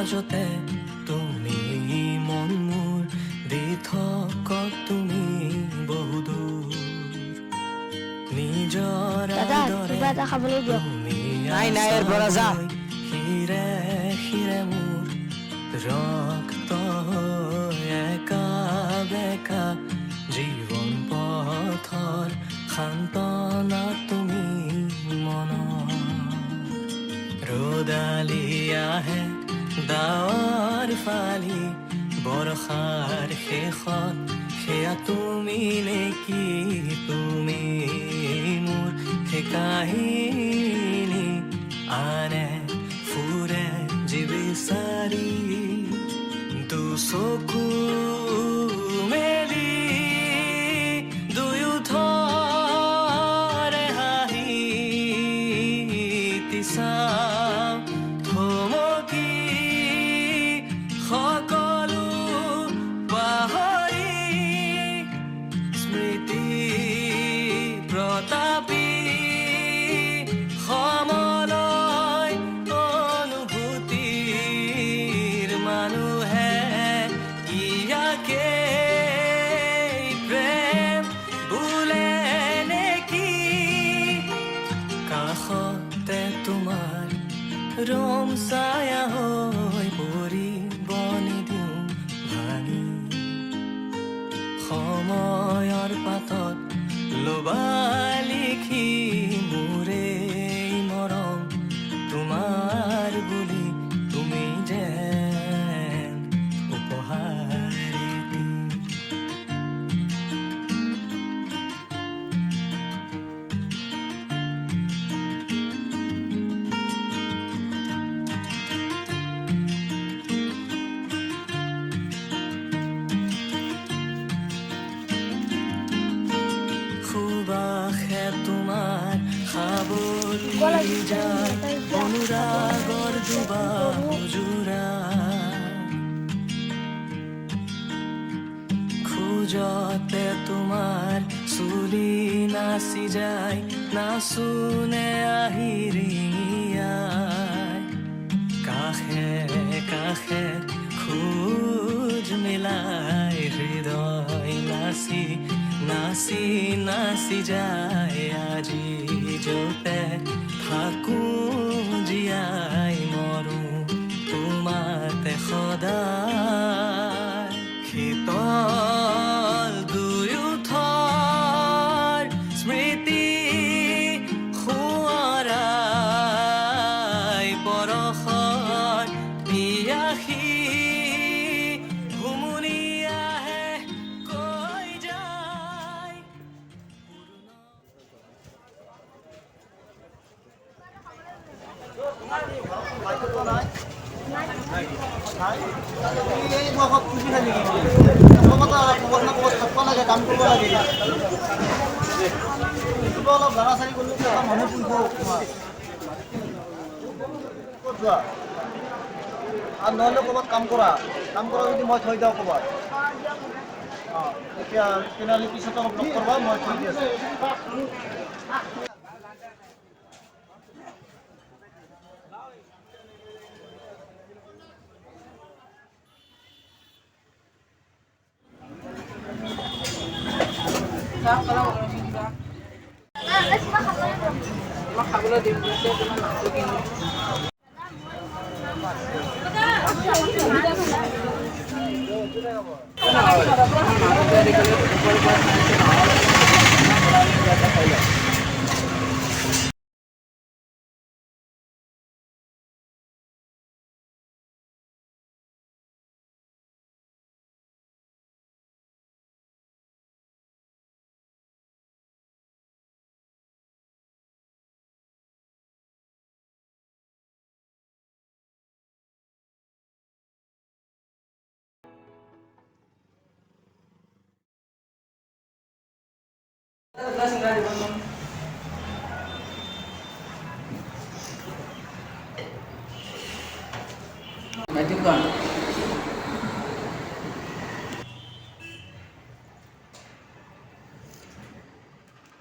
মাজতে তুমি মন মোৰ দি থকা তুমি বহুদূৰ নিজৰ দাদা কিবা এটা খাবলৈ দিয়ক নাই নাই এৰ পৰা যা হিৰে হিৰে মোৰ ৰক্ত একা বেকা জীৱন পথৰ সান্তনা তুমি মনৰ ৰ'দালি আহে ডাৱৰ ফালি বৰষাৰ শেষত সেয়া তুমি নেকি তুমি মোৰ সেই কাহিনী আনে ফুৰে যি বিচাৰি দুচকু মেলি দুয়ো ধৰে হাঁহি চাওঁ থমকি সকলো পাহৰি স্মৃতি প্ৰতাপী সমলয় অনুভূতিৰ মানুহে ইয়াকে প্ৰেম বোলে নেকি কাষতে তোমাৰ ৰম ছায়া হৈ পৰিব নিদিওঁ ভাঙি সময়ৰ পাতত লবা লিখি মোৰে মৰম তোমাৰ বুলি তুমি যেন উপহাৰ দি সুবাসে তোমাৰ খাবলৈ যায় অনুৰাগৰ দুবাজোৰা খোজতে তোমাৰ চুলি নাচি যায় নাচোনে আহি ৰিঙিয়াই কাষে কাষে খোজ মিলাই হৃদয় নাচি নাচি নাচি যায় আজি যতে থাকো জীয়াই মৰো তোমাতে সদায় শীতল দুয়ো থৰ স্মৃতি সোঁৱৰাই পৰশত পিয়াসী ঘুমুনি আহে কৈ যায় কাম কৰিব লাগে অলপ লৰা ছোৱালী কৰিলে মানুহ পুহিব ক'ত যোৱা আৰু নহ'লে ক'ৰবাত কাম কৰা যদি মই থৈ যাওঁ ক'ৰবাত অঁ এতিয়া তেনেহ'লে পিছত অলপ লগ কৰবা মই থৈ দি আছোঁ খাবলৈ দিম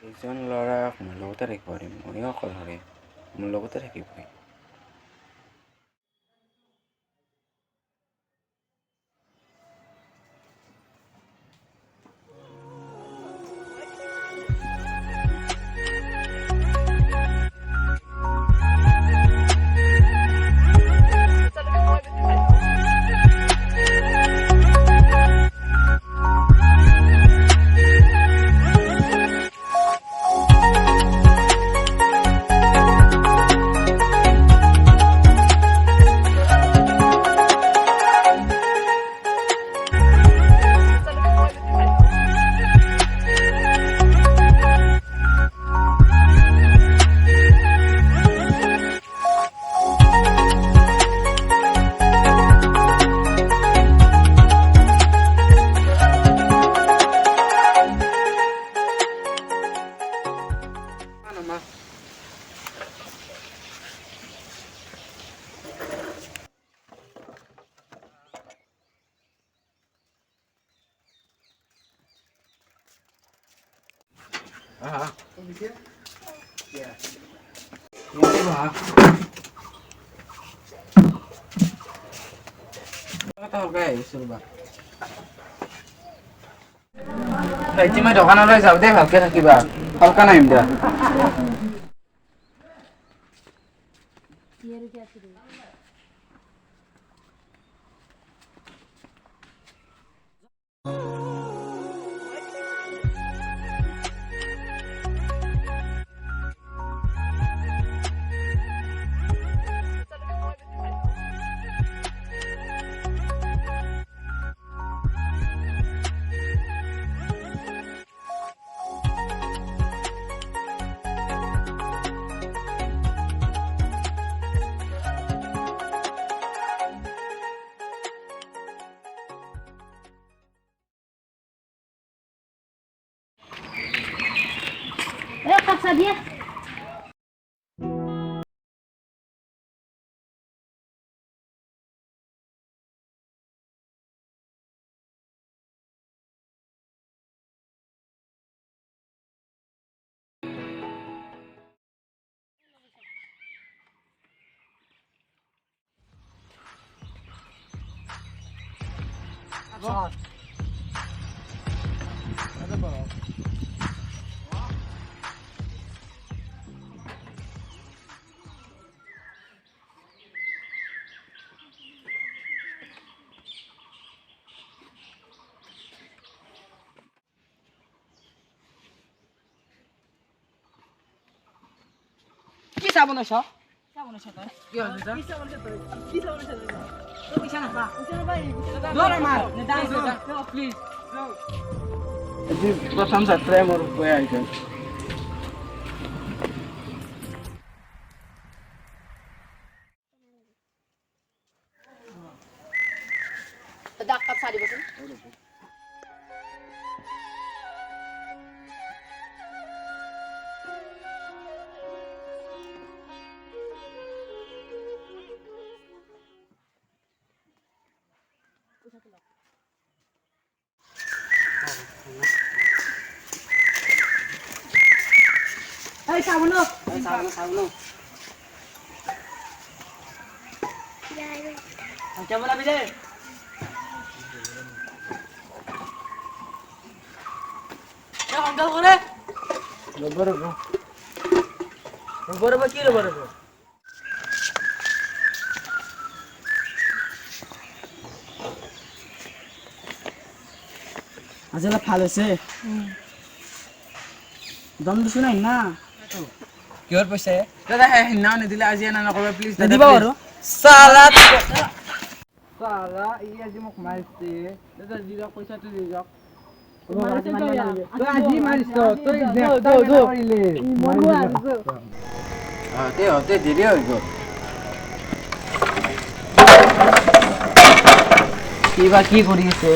এইজন ল'ৰাক মোৰ লগতে ৰাখিব পাৰিম ময়ো অকলশৰে মোৰ লগতে থাকিবই ভাইটি মই দোকানলৈ যাওঁ দে ভালকে থাকিবা হালকা নাহিম দিয়া কাপ চা দিয়ে কি চাব নছ তই কি হ'ল তই কি চাব নছ তই পইচা নাপা দৌৰ মাৰ প্লিজ আজি প্ৰথম ছাত্ৰাই মোৰ কৈ আহিছে দাগ কাপ চাই দিবচোন এই চাবনো আচ্ছা বলা বিজে এ অঙ্কল করে বড় কি রে বড় আজলা ভাল আছে দম দিছ নাই না কিহৰ পইচা দাদা না নিদিলে আজি এনা নকৰিবা প্লিজ দাদা দিবা আৰু সালা ই আজি মোক মাৰিছে দাদা দি যাওক পইচাটো দি যাওক আজি মাৰিছ তই মাৰিলে হতে দেৰি হৈ গ'ল কিবা কি কৰি আছে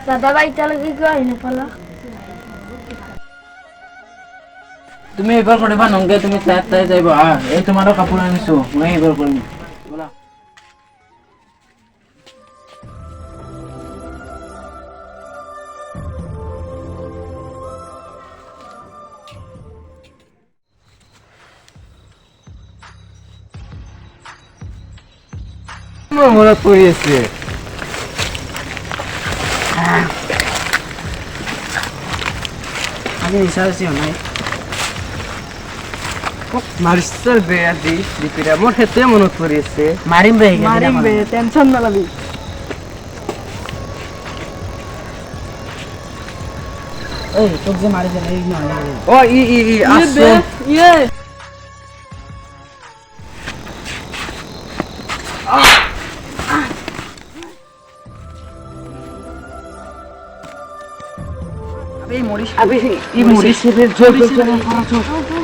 দাদা বা এতিয়ালৈকে কিয় আহি নাপালা তুমি এইবাৰ কৰিবা নংগে তুমি তাই যাইবা এই তোমাৰো কাপোৰ আনিছো মই এইবাৰ কৰিম বলা মোৰ মনত পৰি আছে আজি বিচাৰিছি নাই মাৰিছৰ বেয়া দি দিপিৰা মোৰ সেইটোৱে মনত পৰি আছে মাৰিম বে টেনচন নলবি এই তোক যে মাৰিছে এই নহয় অ ই আছে এই মৰিস আবে ই মৰিছে জোৰ জোৰ